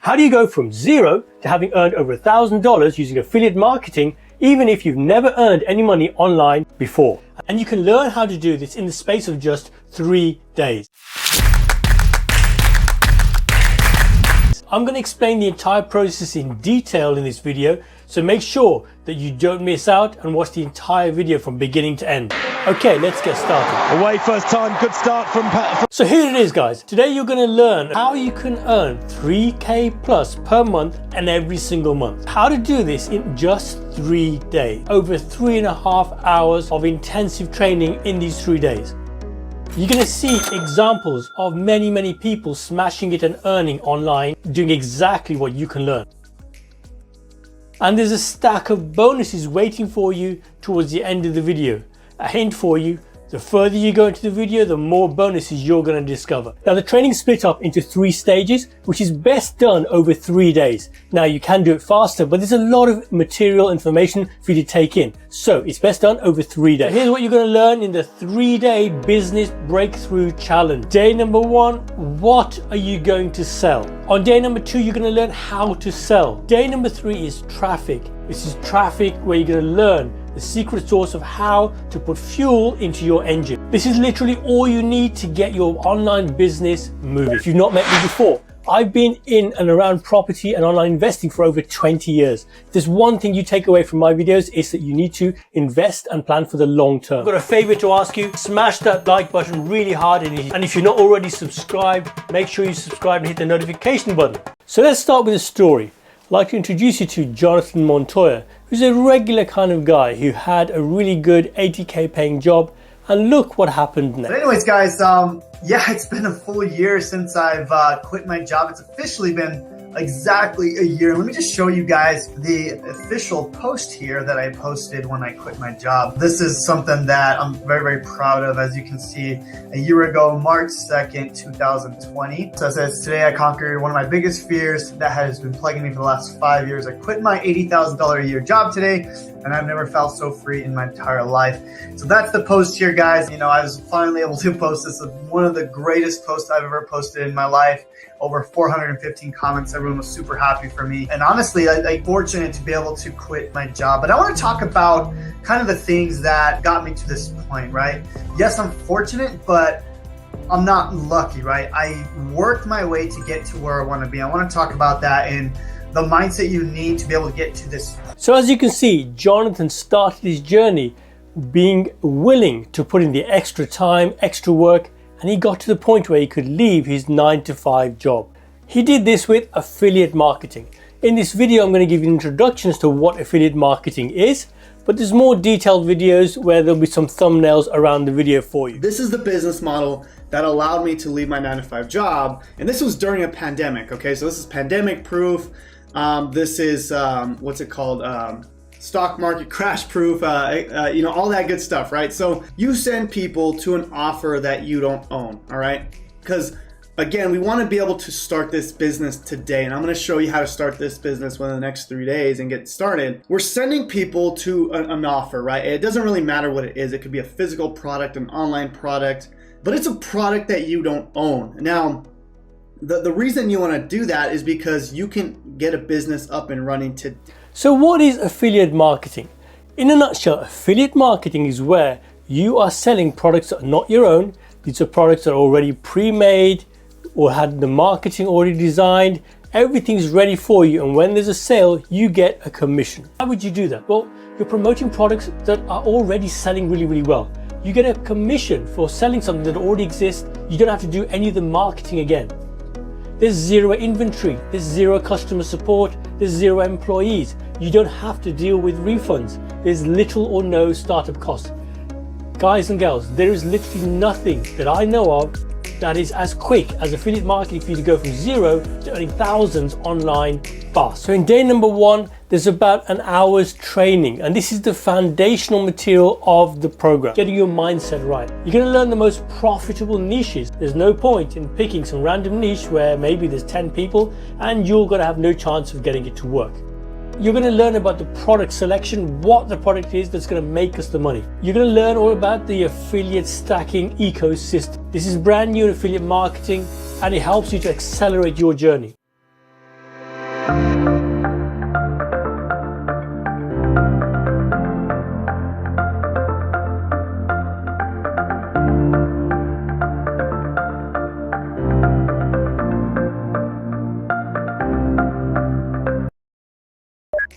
How do you go from zero to having earned over $1,000 using affiliate marketing, even if you've never earned any money online before? And you can learn how to do this in the space of just 3 days. I'm going to explain the entire process in detail in this video, so make sure that you don't miss out and watch the entire video from beginning to end. Okay, let's get started. Away first time, good start from Pat. So here it is, guys. Today you're going to learn how you can earn 3K plus per month and every single month. How to do this in just 3 days. Over 3.5 hours of intensive training in these 3 days. You're going to see examples of many people smashing it and earning online, doing exactly what you can learn. And there's a stack of bonuses waiting for you towards the end of the video. A hint for you, the further you go into the video, the more bonuses you're going to discover. Now the training's split up into 3 stages, which is best done over 3 days. Now you can do it faster, but there's a lot of material information for you to take in. So it's best done over 3 days. So here's what you're going to learn in the 3-day business breakthrough challenge. Day number 1, what are you going to sell? On day number 2, you're going to learn how to sell. Day number 3 is traffic. This is traffic where you're going to learn the secret sauce of how to put fuel into your engine. This is literally all you need to get your online business moving. If you've not met me before, I've been in and around property and online investing for over 20 years. If there's one thing you take away from my videos, is that you need to invest and plan for the long term. I've got a favor to ask you. Smash that like button really hard, and if you're not already subscribed, make sure you subscribe and hit the notification button. So let's start with a story. I'd like to introduce you to Jonathan Montoya, who's a regular kind of guy who had a really good 80K paying job, and look what happened next. But anyways, guys, yeah, it's been a full year since I've quit my job. It's officially been exactly a year. Let me just show you guys the official post here that I posted when I quit my job. This is something that I'm very proud of. As you can see, a year ago, March 2nd, 2020. So it says, today I conquered one of my biggest fears that has been plaguing me for the last 5 years. I quit my $80,000 a year job today, and I've never felt so free in my entire life. So that's the post here, guys. You know, I was finally able to post this. One of the greatest posts I've ever posted in my life. Over 415 comments. Everyone was super happy for me. And honestly, I'm fortunate to be able to quit my job. But I want to talk about kind of the things that got me to this point, right? Yes, I'm fortunate, but I'm not lucky, right? I worked my way to get to where I want to be. I want to talk about that and the mindset you need to be able to get to this. So as you can see, Jonathan started his journey being willing to put in the extra time, extra work, and he got to the point where he could leave his 9-to-5 job. He did this with affiliate marketing. In this video, I'm going to give you introductions to what affiliate marketing is, but there's more detailed videos where there'll be some thumbnails around the video for you. This is the business model that allowed me to leave my 9-to-5 job, and this was during a pandemic, okay? So this is pandemic proof. This is, what's it called? Stock market crash proof, you know, all that good stuff, right? So you send people to an offer that you don't own, all right? Because again, we want to be able to start this business today, and I'm going to show you how to start this business within the next 3 days and get started. We're sending people to an offer, right? It doesn't really matter what it is. It could be a physical product, an online product, but it's a product that you don't own. Now, the reason you want to do that is because you can get a business up and running today. So what is affiliate marketing? In a nutshell, affiliate marketing is where you are selling products that are not your own. These are products that are already pre-made or had the marketing already designed. Everything's ready for you, and when there's a sale, you get a commission. How would you do that? Well, you're promoting products that are already selling really well. You get a commission for selling something that already exists. You don't have to do any of the marketing again. There's zero inventory, there's zero customer support, there's zero employees. You don't have to deal with refunds. There's little or no startup costs. Guys and girls, there is literally nothing that I know of that is as quick as affiliate marketing for you to go from zero to earning thousands online fast. So in day number 1, there's about an hour's training, and this is the foundational material of the program, getting your mindset right. You're going to learn the most profitable niches. There's no point in picking some random niche where maybe there's 10 people and you're going to have no chance of getting it to work. You're going to learn about the product selection, what the product is that's going to make us the money. You're going to learn all about the affiliate stacking ecosystem. This is brand new in affiliate marketing, and it helps you to accelerate your journey.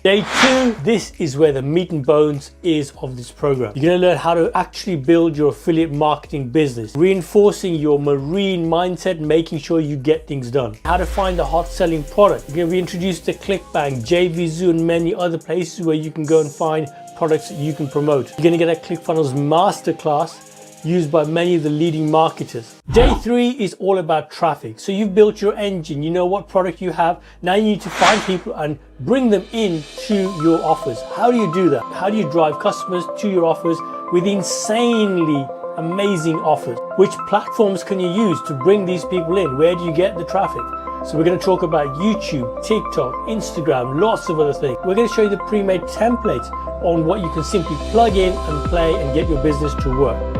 Day 2, this is where the meat and bones is of this program. You're going to learn how to actually build your affiliate marketing business, reinforcing your marine mindset, making sure you get things done. How to find the hot selling product. You're going to be introduced to ClickBank, JVZoo, and many other places where you can go and find products that you can promote. You're going to get a ClickFunnels masterclass used by many of the leading marketers. Day 3 is all about traffic. So you've built your engine, you know what product you have. Now you need to find people and bring them in to your offers. How do you do that? How do you drive customers to your offers with insanely amazing offers? Which platforms can you use to bring these people in? Where do you get the traffic? So we're going to talk about YouTube, TikTok, Instagram, lots of other things. We're going to show you the pre-made templates on what you can simply plug in and play and get your business to work.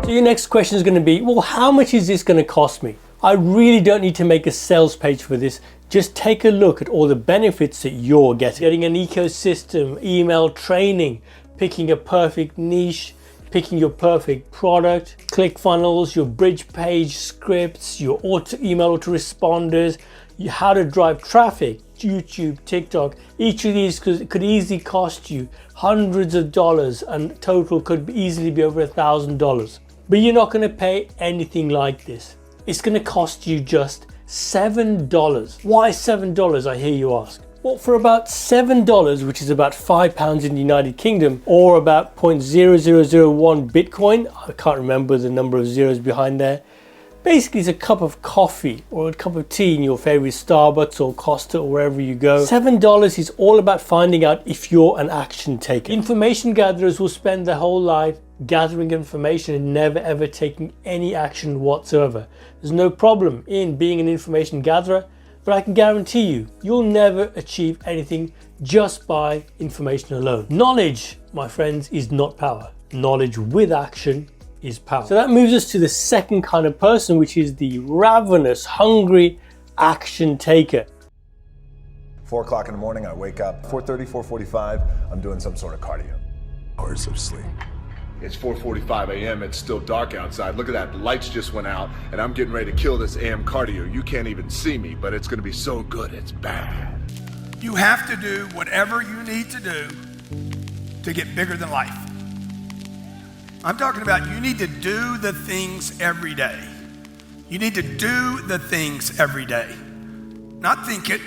So your next question is going to be, well, how much is this going to cost me? I really don't need to make a sales page for this. Just take a look at all the benefits that you're getting. Getting an ecosystem, email training, picking a perfect niche, picking your perfect product, ClickFunnels, your bridge page scripts, your email autoresponders, how to drive traffic, YouTube, TikTok. Each of these could easily cost you hundreds of dollars, and total could easily be over $1,000. But you're not going to pay anything like this. It's going to cost you just $7. Why $7, I hear you ask? Well, for about $7, which is about £5 in the United Kingdom, or about 0.0001 Bitcoin, I can't remember the number of zeros behind there. Basically, it's a cup of coffee or a cup of tea in your favorite Starbucks or Costa or wherever you go. $7 is all about finding out if you're an action taker. Information gatherers will spend their whole life gathering information and never ever taking any action whatsoever. There's no problem in being an information gatherer, but I can guarantee you, you'll never achieve anything just by information alone. Knowledge, my friends, is not power. Knowledge with action is power. So that moves us to the second kind of person, which is the ravenous, hungry action taker. 4 o'clock in the morning, I wake up. 4:30, 4:45, I'm doing some sort of cardio. Hours of sleep. It's 4:45 a.m. It's still dark outside. Look at that, the lights just went out, and I'm getting ready to kill this AM cardio. You can't even see me, but it's gonna be so good, it's bad. You have to do whatever you need to do to get bigger than life. I'm talking about you need to do the things every day. You need to do the things every day, not think it.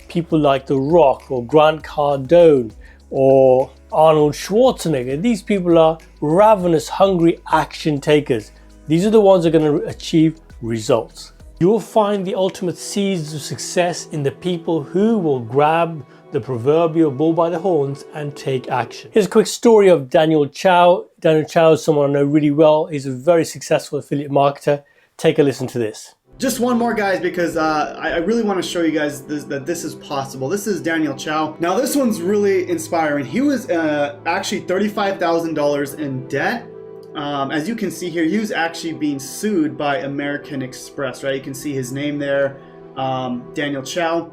People like The Rock or Grant Cardone or Arnold Schwarzenegger, these people are ravenous, hungry action takers. These are the ones that are going to achieve results. You will find the ultimate seeds of success in the people who will grab the proverbial bull by the horns and take action. Here's a quick story of Daniel Chow. Daniel Chow is someone I know really well. He's a very successful affiliate marketer. Take a listen to this. Just one more, guys, because I really want to show you guys that this is possible. This is Daniel Chow. Now, this one's really inspiring. He was actually $35,000 in debt. As you can see here, he was actually being sued by American Express, right? You can see his name there, Daniel Chow.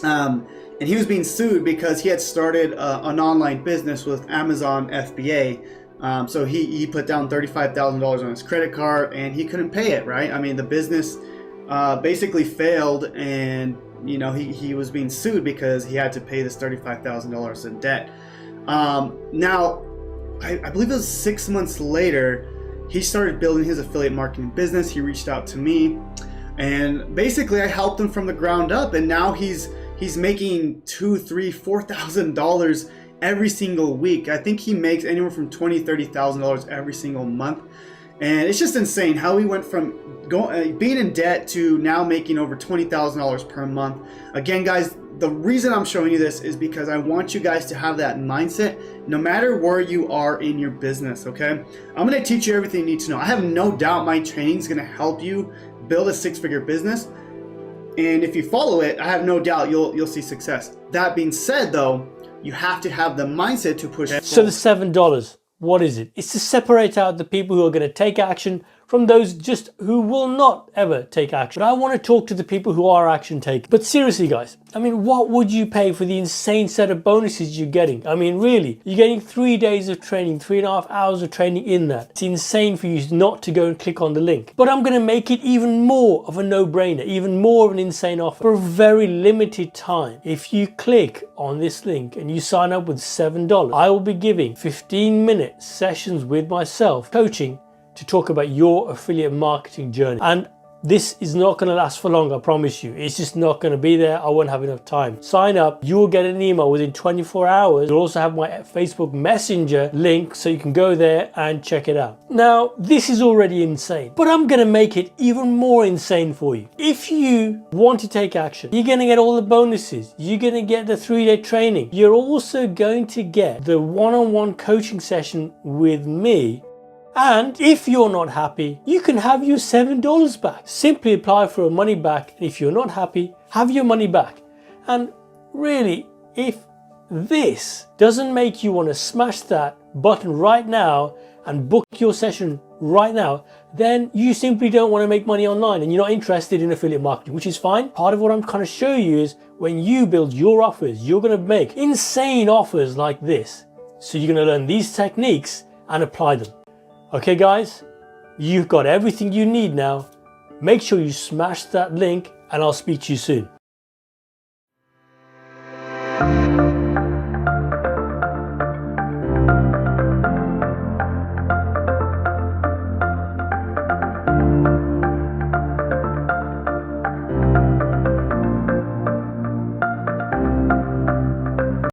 And he was being sued because he had started an online business with Amazon FBA. So he put down $35,000 on his credit card and he couldn't pay it, right? I mean, the business basically failed, and you know, he was being sued because he had to pay this $35,000 in debt. Now, I believe it was 6 months later, he started building his affiliate marketing business. He reached out to me, and basically I helped him from the ground up, and now he's making $2,000, $3,000, $4,000 every single week. I think he makes anywhere from $20,000, $30,000 every single month, and it's just insane how he went from being in debt to now making over $20,000 per month. Again, guys, the reason I'm showing you this is because I want you guys to have that mindset no matter where you are in your business, okay? I'm going to teach you everything you need to know. I have no doubt my training is going to help you build a six-figure business. And if you follow it, I have no doubt you'll see success. That being said, though, you have to have the mindset to push. So the $7, what is it? It's to separate out the people who are going to take action from those just who will not ever take action. But I want to talk to the people who are action takers. But seriously guys, I mean, what would you pay for the insane set of bonuses you're getting? I mean, really, you're getting 3 days of training, 3.5 hours of training in that. It's insane for you not to go and click on the link. But I'm going to make it even more of a no-brainer, even more of an insane offer for a very limited time. If you click on this link and you sign up with $7, I will be giving 15-minute sessions with myself, coaching to talk about your affiliate marketing journey. And this is not going to last for long, I promise you. It's just not going to be there. I won't have enough time. Sign up. You will get an email within 24 hours. You'll also have my Facebook Messenger link so you can go there and check it out. Now, this is already insane, but I'm going to make it even more insane for you. If you want to take action, you're going to get all the bonuses. You're going to get the 3-day training. You're also going to get the one-on-one coaching session with me. And if you're not happy, you can have your $7 back. Simply apply for a money back. And if you're not happy, have your money back. And really, if this doesn't make you want to smash that button right now and book your session right now, then you simply don't want to make money online and you're not interested in affiliate marketing, which is fine. Part of what I'm trying to show you is when you build your offers, you're going to make insane offers like this. So you're going to learn these techniques and apply them. Okay guys, you've got everything you need now. Make sure you smash that link and I'll speak to you soon.